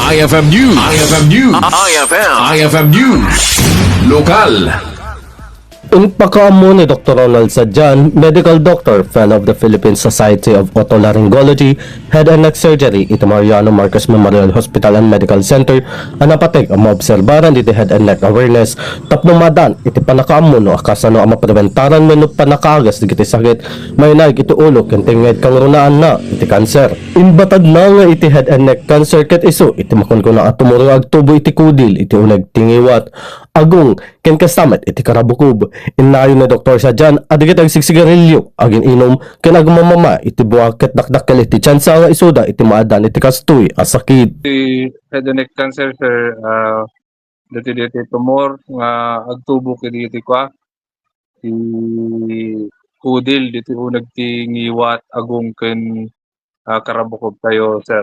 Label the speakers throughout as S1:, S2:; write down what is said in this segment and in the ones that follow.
S1: IFM News. IFM News. IFM News. Lokal.
S2: Inpakaamo ni Dr. Ronald Sadjan, medical doctor, fellow of the Philippine Society of Otolaryngology, head and neck surgery, iti Mariano Marcos Memorial Hospital and Medical Center, ang napatig ang maobserbaran iti head and neck awareness, tapno madan, iti panakaamo no, akasano ang mapreventaran menut panakagas iti sakit, may nag iti ulo, kentinged kang runaan na, iti cancer. Inbatad na nga iti head and neck cancer, ket iso, iti makunkuna at tumuro agtubo iti kudil, iti unag tingiwat, agong, ken kastamet, iti karabukub. Inayo na Dr. Sadjan, adigit ang sigsigarilyo, agin inom, ken agmamama, iti buwag ket dakdakkel iti tsansa nga isuda, iti maadan, iti kastoy, asakit.
S3: Iti head and neck cancer, sir, dati tumor, nga agtubo iti kwa, ti kudil, diti unag ti ngiwat, agong ken karabukob tayo, sir.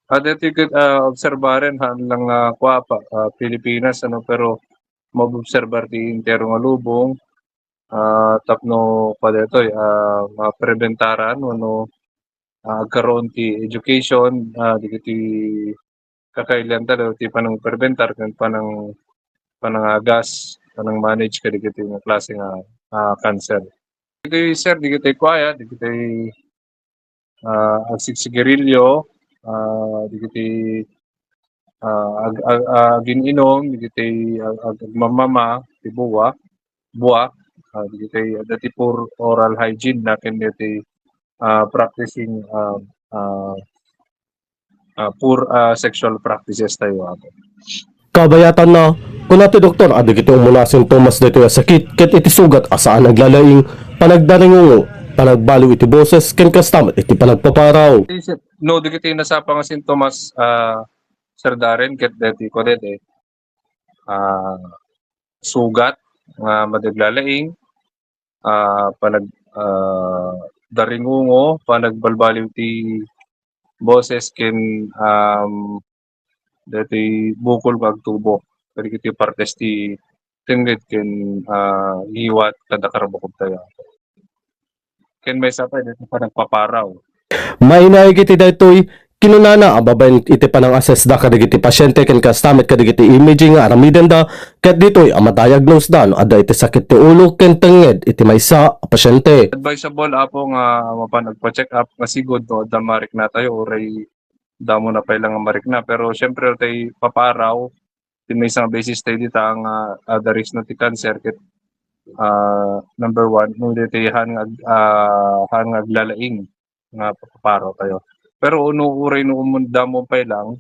S3: Dati obserbaren lang kwa pa, Pilipinas, ano, pero mabobserbar ti intero nga lubong, tapno pa detoy, mapreventaran, ano, agkaroon ti education, di kakailan talo ti panang preventar, kan panangagas, panang manage ka di nga klase nga cancer. Di sir, di kita kwaya, di kita agsigarilyo, di kita gininom, di kita agmamama, ti buwa, di kita dati for oral hygiene na ken dati practicing poor sexual practices tayo.
S2: Kabayatan na, kung natin doktor, adig ito muna sintomas dito nga sakit, ket iti sugat, asaan naglalaing, panagdaringungo, panagbaliw iti boses, ken kastamet, iti panagpaparaw.
S3: No, di kita nasapa nga sintomas, Sir Darren, ket dati ko dati, sugat, nga madaglalaing, daringungo, panagbalbaliw ti boses, ken dati bukol magtubo. Kaya kiti partes ti tinggit ken giwat kada karabukob tayo. Ken may sapay dati pa nagpaparaw.
S2: May naigiti daytoy, kinunana ababain iti panang assess da kadigiti pasyente ken kastamet kadigiti imaging nga aramiden da ket ditoy ang ma-diagnose da no ada iti sakit ti ulo ken tenged iti maysa a pasyente.
S3: Advisable apo nga mapan nagpa-check up nga sigod no da marik na tayo oray damo na pailang nga marik na, pero syempre tay paparaw tin may isang basis tayo dita ang the risk na ti cancer ket number 1 no diti hangag lalaing nga paparaw tayo. Pero uno uray no umunda mo pa lang,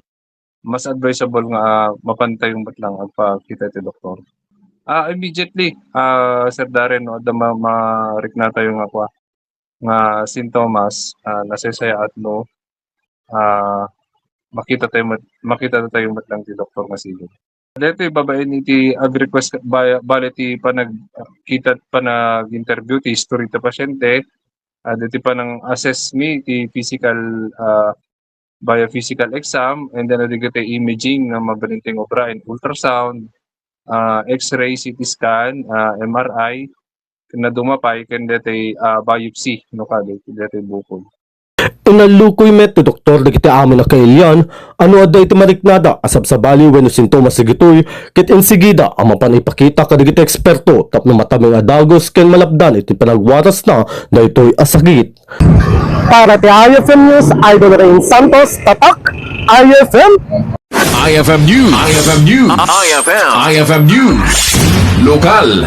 S3: mas advisable nga mapantay yung batlang agpakita ti doktor. Immediately, Sir Darren, no, ma-rik na tayo nga sintomas, nasasaya at no, makita tayo batlang ti doktor nga sigod. Dito babaen iti ag-request bali ti panagkita panag-interview ti history ti pasyente. Dito pa ng assess me ti physical biophysical exam, and then dito imaging na mabalinting obra and ultrasound, x-ray, CT scan, MRI, na dumapay ken dito biopsy no kado dito bukol.
S2: Inalukoy met ti doktor dagiti amin na kailyan, ano aday iti mariknada asab sa baliw wenno sintomas sigitoy, ket insigida ang mapanipakita kadagiti eksperto tapno mataming adagos ken malapdan iti panagwaras na daytoy asakit. Para ti IFM News, Idol Rain Santos, tatak IFM.
S1: IFM News. IFM News. IFM News. Lokal.